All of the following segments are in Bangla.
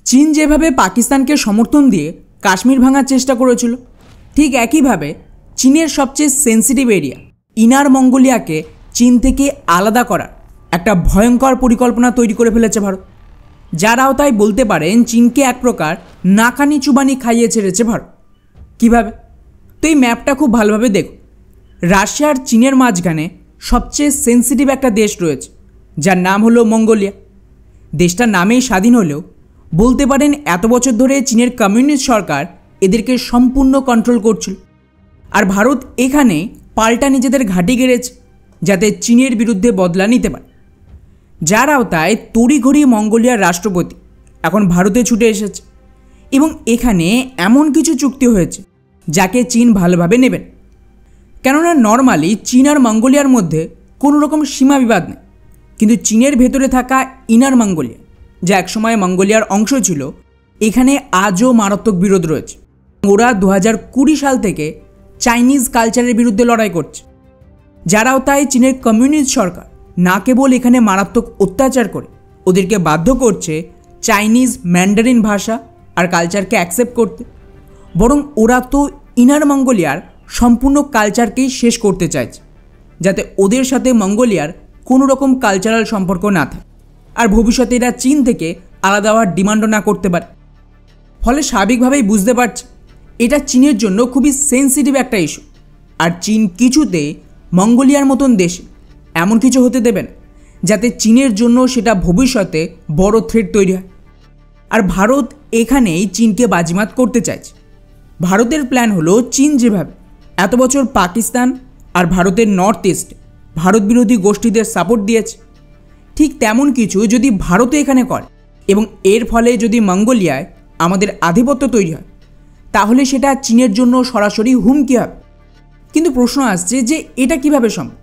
চীন যেভাবে পাকিস্তানকে সমর্থন দিয়ে কাশ্মীর ভাঙার চেষ্টা করেছিল, ঠিক একইভাবে চীনের সবচেয়ে সেন্সিটিভ এরিয়া ইনার মঙ্গোলিয়াকে চীন থেকে আলাদা করার একটা ভয়ঙ্কর পরিকল্পনা তৈরি করে ফেলেছে ভারত। যার আওতায় বলতে পারেন চীনকে এক প্রকার নাকানি চুবানি খাইয়ে ছেড়েছে ভারত। কীভাবে? তো এই ম্যাপটা খুব ভালোভাবে দেখো। রাশিয়া আর চীনের মাঝখানে সবচেয়ে সেন্সিটিভ একটা দেশ রয়েছে, যার নাম হলো মঙ্গোলিয়া। দেশটার নামেই স্বাধীন হলেও বলতে পারেন এত বছর ধরে চীনের কমিউনিস্ট সরকার এদেরকে সম্পূর্ণ কন্ট্রোল করছিল। আর ভারত এখানে পাল্টা নিজেদের ঘাঁটি গেড়েছে যাতে চীনের বিরুদ্ধে বদলা নিতে পারে। যার আওতায় তড়িঘড়ি মঙ্গোলিয়ার রাষ্ট্রপতি এখন ভারতে ছুটে এসেছে এবং এখানে এমন কিছু চুক্তি হয়েছে যাকে চীন ভালোভাবে নেবেন। কেননা নর্মালি চীন আর মঙ্গোলিয়ার মধ্যে কোনো রকম সীমা বিবাদ নেই, কিন্তু চীনের ভেতরে থাকা ইনার মঙ্গোলিয়া, যা একসময় মঙ্গোলিয়ার অংশ ছিল, এখানে আজও মারাত্মক বিরোধ রয়েছে। ওরা 2020 সাল থেকে চাইনিজ কালচারের বিরুদ্ধে লড়াই করছে। যার আওতায় চীনের কমিউনিস্ট সরকার না কেবল এখানে মারাত্মক অত্যাচার করে ওদেরকে বাধ্য করছে চাইনিজ ম্যান্ডারিন ভাষা আর কালচারকে অ্যাকসেপ্ট করতে, বরং ওরা তো ইনার মঙ্গোলিয়ার সম্পূর্ণ কালচারকেই শেষ করতে চাইছে, যাতে ওদের সাথে মঙ্গোলিয়ার কোনো রকম কালচারাল সম্পর্ক না থাকে আর ভবিষ্যতে এরা চীন থেকে আলাদা হওয়ার ডিমান্ডও না করতে পারে। ফলে স্বাভাবিকভাবেই বুঝতে পারছে এটা চীনের জন্য খুবই সেন্সিটিভ একটা ইস্যু। আর চীন কিছুতে মঙ্গোলিয়ার মতন দেশে এমন কিছু হতে দেবে না যাতে চীনের জন্য সেটা ভবিষ্যতে বড় থ্রেট তৈরি হয়। আর ভারত এখানেই চীনকে বাজিমাত করতে চাইছে। ভারতের প্ল্যান হলো চীন যেভাবে এত বছর পাকিস্তান আর ভারতের নর্থ ইস্টে ভারত বিরোধী গোষ্ঠীদের সাপোর্ট দিয়েছে, ঠিক তেমন কিছু যদি ভারতে এখানে করে এবং এর ফলে যদি মঙ্গোলিয়ায় আমাদের আধিপত্য তৈরি হয়, তাহলে সেটা চীনের জন্য সরাসরি হুমকি হবে। কিন্তু প্রশ্ন আসছে যে এটা কিভাবে সম্ভব?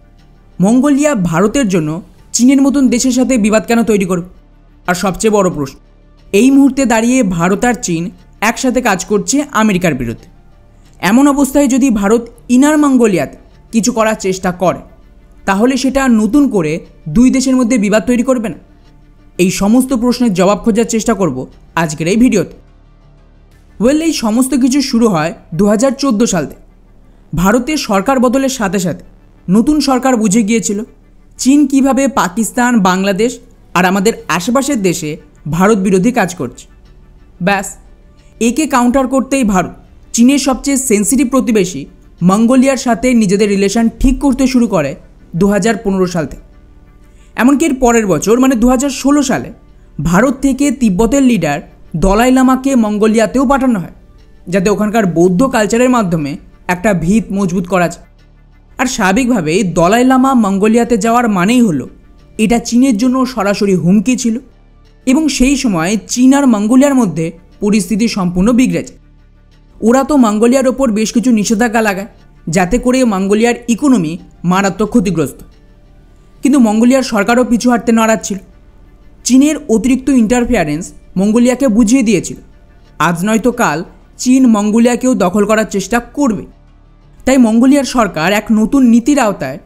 মঙ্গোলিয়া ভারতের জন্য চীনের মতন দেশের সাথে বিবাদ কেন তৈরি করবে? আর সবচেয়ে বড় প্রশ্ন, এই মুহূর্তে দাঁড়িয়ে ভারত আর চীন একসাথে কাজ করছে আমেরিকার বিরুদ্ধে। এমন অবস্থায় যদি ভারত ইনার মঙ্গোলিয়াতে কিছু করার চেষ্টা করে, তাহলে সেটা নতুন করে দুই দেশের মধ্যে বিবাদ তৈরি করবে না? এই সমস্ত প্রশ্নের জবাব খোঁজার চেষ্টা করব আজকের এই ভিডিওতে। এই সমস্ত কিছু শুরু হয় 2014 সাল থেকে। ভারতের সরকার বদলের সাথে সাথে নতুন সরকার বুঝে গিয়েছিল চীন কিভাবে পাকিস্তান, বাংলাদেশ আর আমাদের আশেপাশের দেশে ভারত বিরোধী কাজ করছে। ব্যাস, একে কাউন্টার করতেই ভারত চীনের সবচেয়ে সেন্সিটিভ প্রতিবেশী মঙ্গোলিয়ার সাথে নিজেদের রিলেশন ঠিক করতে শুরু করে 2015 সাল থেকে। এমনকি এর পরের বছর মানে 2016 সালে ভারত থেকে তিব্বতের লিডার দলাই লামাকে মঙ্গোলিয়াতেও পাঠানো হয়, যাতে ওখানকার বৌদ্ধ কালচারের মাধ্যমে একটা ভিত মজবুত করা যায়। আর স্বাভাবিকভাবেই দলাই লামা মঙ্গোলিয়াতে যাওয়ার মানেই হলো এটা চীনের জন্য সরাসরি হুমকি ছিল এবং সেই সময় চীন আর মঙ্গোলিয়ার মধ্যে পরিস্থিতি সম্পূর্ণ বিগড়ে যায়। ওরা তো মঙ্গোলিয়ার ওপর বেশ কিছু নিষেধাজ্ঞা লাগায় যাতে করে মঙ্গোলিয়ার ইকোনমি মারাত্মক ক্ষতিগ্রস্ত। কিন্তু মঙ্গোলিয়ার সরকারও পিছু হাঁটতে নারাজ ছিল। চীনের অতিরিক্ত ইন্টারফিয়ারেন্স মঙ্গোলিয়াকে বুঝিয়ে দিয়েছিল আজ নয়তো কাল চীন মঙ্গোলিয়াকেও দখল করার চেষ্টা করবে। তাই মঙ্গোলিয়ার সরকার এক নতুন নীতির আওতায়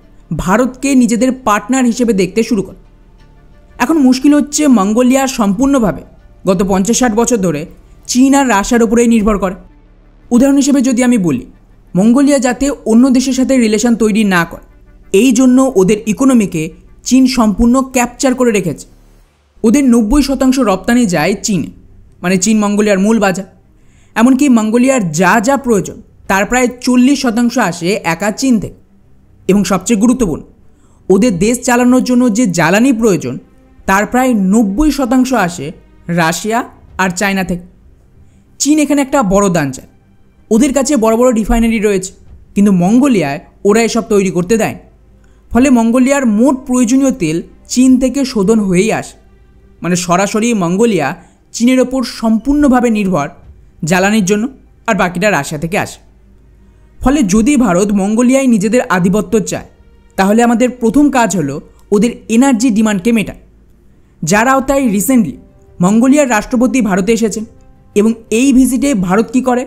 ভারতকে নিজেদের পার্টনার হিসেবে দেখতে শুরু করে। এখন মুশকিল হচ্ছে মঙ্গোলিয়া সম্পূর্ণভাবে গত 50-60 বছর ধরে চীন আর রাশিয়ার উপরেই নির্ভর করে। উদাহরণ হিসেবে যদি আমি বলি, মঙ্গোলিয়া যাতে অন্য দেশের সাথে রিলেশন তৈরি না করে, এই জন্য ওদের ইকোনমিকে চীন সম্পূর্ণ ক্যাপচার করে রেখেছে। ওদের 90% রপ্তানি যায় চীনে, মানে চীন মঙ্গোলিয়ার মূল বাজার। এমনকি মঙ্গোলিয়ার যা যা প্রয়োজন তার প্রায় 40% আসে একা চীন থেকে। এবং সবচেয়ে গুরুত্বপূর্ণ, ওদের দেশ চালানোর জন্য যে জ্বালানি প্রয়োজন তার প্রায় 90% আসে রাশিয়া আর চায়না থেকে। চীন এখানে একটা বড় দান চায়। ওদের কাছে বড় বড় রিফাইনারি রয়েছে, কিন্তু মঙ্গোলিয়ায় ওরা এসব তৈরি করতে দেয়। ফলে মঙ্গোলিয়ার মোট প্রয়োজনীয় তেল চীন থেকে শোধন হয়েই আসে। মানে সরাসরি মঙ্গোলিয়া চীনের ওপর সম্পূর্ণভাবে নির্ভর জ্বালানির জন্য, আর বাকিটা রাশিয়া থেকে আসে। ফলে যদি ভারত মঙ্গোলিয়ায় নিজেদের আধিপত্য চায়, তাহলে আমাদের প্রথম কাজ হলো ওদের এনার্জি ডিমান্ডকে মেটা। যার আওতায় রিসেন্টলি মঙ্গোলিয়ার রাষ্ট্রপতি ভারতে এসেছেন এবং এই ভিজিটে ভারত কী করে,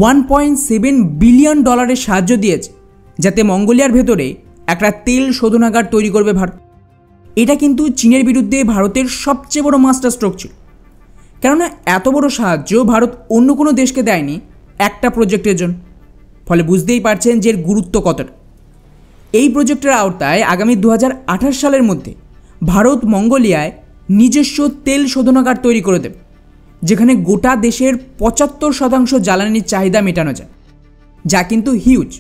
$1.7 বিলিয়ন সাহায্য দিয়েছে যাতে মঙ্গোলিয়ার ভেতরে একটা তেল শোধনাগার তৈরি করবে ভারত। এটা কিন্তু চীনের বিরুদ্ধে ভারতের সবচেয়ে বড় মাস্টার স্ট্রোক ছিল। কেননা এত বড় সাহায্য ভারত অন্য কোনো দেশকে দেয়নি একটা প্রজেক্টের জন্য। ফলে বুঝতেই পারছেন যে এর গুরুত্ব কতটা। এই প্রজেক্টের আওতায় আগামী 2028 সালের মধ্যে ভারত মঙ্গোলিয়ায় নিজস্ব তেল শোধনাগার তৈরি করে দেবে, যেখানে গোটা দেশের 75% জ্বালানির চাহিদা মেটানো যায়, যা কিন্তু হিউজ।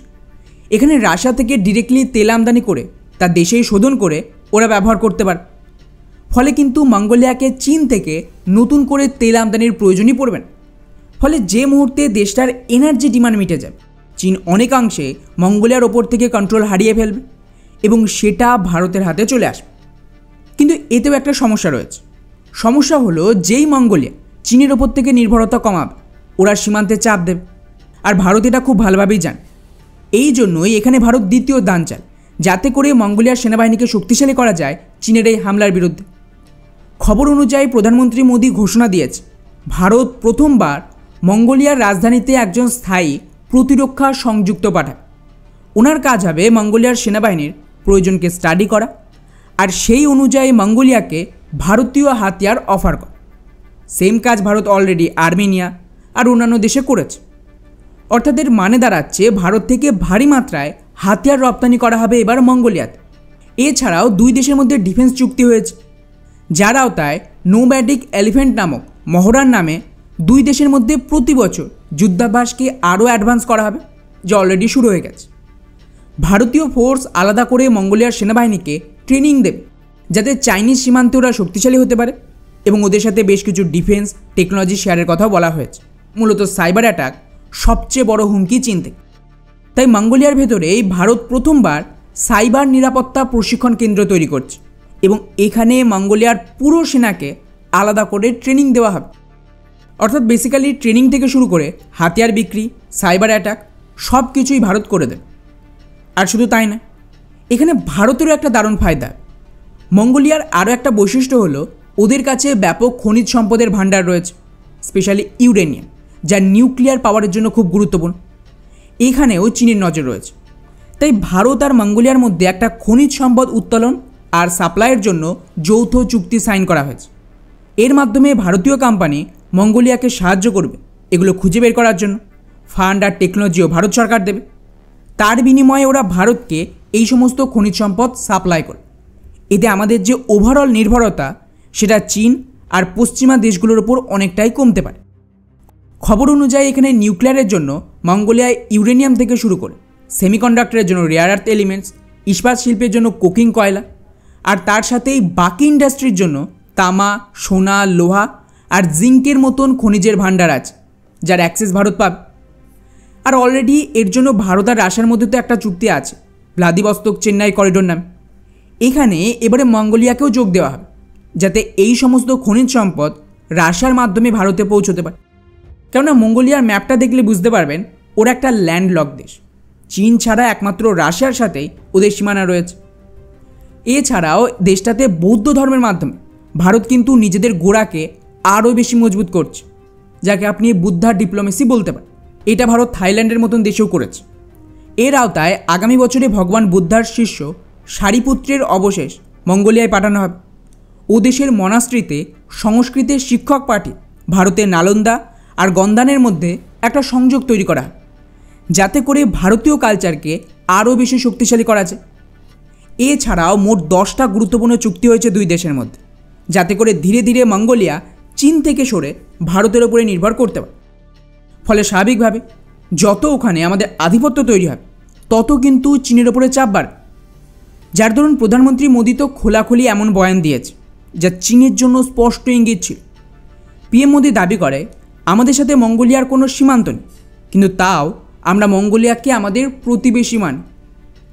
এখানে রাশিয়া থেকে ডিরেক্টলি তেল আমদানি করে তা দেশেই শোধন করে ওরা ব্যবহার করতে পারে। ফলে কিন্তু মঙ্গোলিয়াকে চীন থেকে নতুন করে তেল আমদানির প্রয়োজনই পড়বে না। ফলে যে মুহূর্তে দেশটার এনার্জি ডিমান্ড মিটে যাবে, চীন অনেকাংশে মঙ্গোলিয়ার ওপর থেকে কন্ট্রোল হারিয়ে ফেলবে এবং সেটা ভারতের হাতে চলে আসবে। কিন্তু এতেও একটা সমস্যা রয়েছে। সমস্যা হলো, যেই মঙ্গোলিয়া চীনের ওপর থেকে নির্ভরতা কমাবে, ওরা সীমান্তে চাপ দেবে, আর ভারত এটা খুব ভালোভাবেই জানে। এই জন্যই এখানে ভারত দ্বিতীয় দান চায়, যাতে করে মঙ্গোলিয়ার সেনাবাহিনীকে শক্তিশালী করা যায় চীনের এই হামলার বিরুদ্ধে। খবর অনুযায়ী প্রধানমন্ত্রী মোদী ঘোষণা দিয়েছে, ভারত প্রথমবার মঙ্গোলিয়ার রাজধানীতে একজন স্থায়ী প্রতিরক্ষা সংযুক্ত পাঠাবে। ওনার কাজ হবে মঙ্গোলিয়ার সেনাবাহিনীর প্রয়োজনকে স্টাডি করা, আর সেই অনুযায়ী মঙ্গোলিয়াকে ভারতীয় হাতিয়ার অফার করা। সেম কাজ ভারত অলরেডি আর্মেনিয়া আর অন্যান্য দেশে করেছে। অর্থাৎ এর মানে দাঁড়াচ্ছে, ভারত থেকে ভারী মাত্রায় হাতিয়ার রপ্তানি করা হবে এবার মঙ্গোলিয়াতে। এছাড়াও দুই দেশের মধ্যে ডিফেন্স চুক্তি হয়েছে, যার আওতায় নোম্যাডিক এলিফ্যান্ট নামক মহড়ার নামে দুই দেশের মধ্যে প্রতি বছর যুদ্ধাভ্যাসকে আরও অ্যাডভান্স করা হবে, যা অলরেডি শুরু হয়ে গেছে। ভারতীয় ফোর্স আলাদা করে মঙ্গোলিয়ার সেনাবাহিনীকে ট্রেনিং দেবে, যাতে চাইনিজ সীমান্তে ওরা শক্তিশালী হতে পারে, এবং ওদের সাথে বেশ কিছু ডিফেন্স টেকনোলজি শেয়ারের কথাও বলা হয়েছে। মূলত সাইবার অ্যাটাক সবচেয়ে বড় হুমকি চীন থেকে। তাই মঙ্গোলিয়ার ভেতরেই ভারত প্রথমবার সাইবার নিরাপত্তা প্রশিক্ষণ কেন্দ্র তৈরি করছে, এবং এখানে মঙ্গোলিয়ার পুরো সেনাকে আলাদা করে ট্রেনিং দেওয়া হবে। অর্থাৎ বেসিক্যালি ট্রেনিং থেকে শুরু করে হাতিয়ার বিক্রি, সাইবার অ্যাটাক সব কিছুই ভারত করে দেবে। আর শুধু তাই না, এখানে ভারতেরও একটা দারুণ ফায়দা। মঙ্গোলিয়ার আরও একটা বৈশিষ্ট্য হলো, ওদের কাছে ব্যাপক খনিজ সম্পদের ভাণ্ডার রয়েছে, স্পেশালি ইউরেনিয়াম, যা নিউক্লিয়ার পাওয়ারের জন্য খুব গুরুত্বপূর্ণ। এখানেও চীনের নজর রয়েছে। তাই ভারত আর মঙ্গোলিয়ার মধ্যে একটা খনিজ সম্পদ উত্তোলন আর সাপ্লাইয়ের জন্য যৌথ চুক্তি সাইন করা হয়েছে। এর মাধ্যমে ভারতীয় কোম্পানি মঙ্গোলিয়াকে সাহায্য করবে এগুলো খুঁজে বের করার জন্য। ফান্ড আর টেকনোলজিও ভারত সরকার দেবে। তার বিনিময়ে ওরা ভারতকে এই সমস্ত খনিজ সম্পদ সাপ্লাই করে। এতে আমাদের যে ওভারঅল নির্ভরতা, সেটা চীন আর পশ্চিমা দেশগুলোর ওপর অনেকটাই কমতে পারে। খবর অনুযায়ী এখানে নিউক্লিয়ারের জন্য মঙ্গোলিয়ায় ইউরেনিয়াম থেকে শুরু করে সেমিকন্ডাক্টরের জন্য রেয়ার আর্থ এলিমেন্টস, ইস্পাত শিল্পের জন্য কোকিং কয়লা, আর তার সাথেই বাকি ইন্ডাস্ট্রির জন্য তামা, সোনা, লোহা আর জিঙ্কের মতন খনিজের ভাণ্ডার আছে, যার অ্যাক্সেস ভারত পাবে। আর অলরেডি এর জন্য ভারত আর রাশিয়ার মধ্যে তো একটা চুক্তি আছে, ভ্লাদিভস্তক চেন্নাই করিডোর নামে। এখানে এবারে মঙ্গোলিয়াকেও যোগ দেওয়া হবে, যাতে এই সমস্ত খনিজ সম্পদ রাশিয়ার মাধ্যমে ভারতে পৌঁছতে পারে। কেননা মঙ্গোলিয়ার ম্যাপটা দেখলে বুঝতে পারবেন, ওরা একটা ল্যান্ডলক দেশ। চীন ছাড়া একমাত্র রাশিয়ার সাথেই ওদের সীমানা রয়েছে। এছাড়াও দেশটাতে বৌদ্ধ ধর্মের মাধ্যমে ভারত কিন্তু নিজেদের গোড়াকে আরও বেশি মজবুত করছে, যাকে আপনি বুদ্ধার ডিপ্লোমেসি বলতে পারেন। এটা ভারত থাইল্যান্ডের মতন দেশেও করেছে। এর আওতায় আগামী বছরে ভগবান বুদ্ধার শিষ্য সারিপুত্রের অবশেষ মঙ্গোলিয়ায় পাঠানো হবে। ও দেশের মনাস্ট্রিতে সংস্কৃতের শিক্ষক পাঠিয়ে ভারতের নালন্দা আর গন্ধানের মধ্যে একটা সংযোগ তৈরি করা হয়, যাতে করে ভারতীয় কালচারকে আরও বেশি শক্তিশালী করা যায়। এছাড়াও মোট 10টা গুরুত্বপূর্ণ চুক্তি হয়েছে দুই দেশের মধ্যে, যাতে করে ধীরে ধীরে মঙ্গোলিয়া চীন থেকে সরে ভারতের ওপরে নির্ভর করতে পারে। ফলে স্বাভাবিকভাবে যত ওখানে আমাদের আধিপত্য তৈরি হবে, তত কিন্তু চীনের ওপরে চাপ বাড়বে। যার দরুন প্রধানমন্ত্রী মোদী তো খোলাখুলি এমন বয়ান দিয়েছে, যা চীনের জন্য স্পষ্ট ইঙ্গিত ছিল। পিএম মোদী দাবি করে, আমাদের সাথে মঙ্গোলিয়ার কোনো সীমান্ত নেই, কিন্তু তাও আমরা মঙ্গোলিয়াকে আমাদের প্রতিবেশী মানি।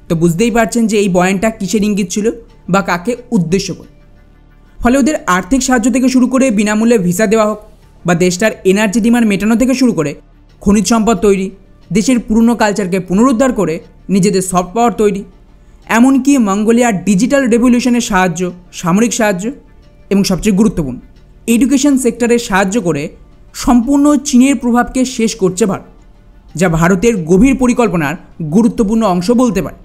তো বুঝতেই পারছেন যে এই বয়ানটা কিসের ইঙ্গিত ছিল বা কাকে উদ্দেশ্য করে। ফলে ওদের আর্থিক সাহায্য থেকে শুরু করে বিনামূল্যে ভিসা দেওয়া হোক, বা দেশটার এনার্জি ডিমান্ড মেটানো থেকে শুরু করে খনিজ সম্পদ তৈরি, দেশের পুরনো কালচারকে পুনরুদ্ধার করে নিজেদের সফট পাওয়ার তৈরি, এমনকি মঙ্গোলিয়ার ডিজিটাল রেভলিউশনের সাহায্য, সামরিক সাহায্য, এবং সবচেয়ে গুরুত্বপূর্ণ এডুকেশন সেক্টরে সাহায্য করে সম্পূর্ণ চীনের প্রভাবকে শেষ করছে ভারত, যা ভারতের গভীর পরিকল্পনার গুরুত্বপূর্ণ অংশ বলতে পারে।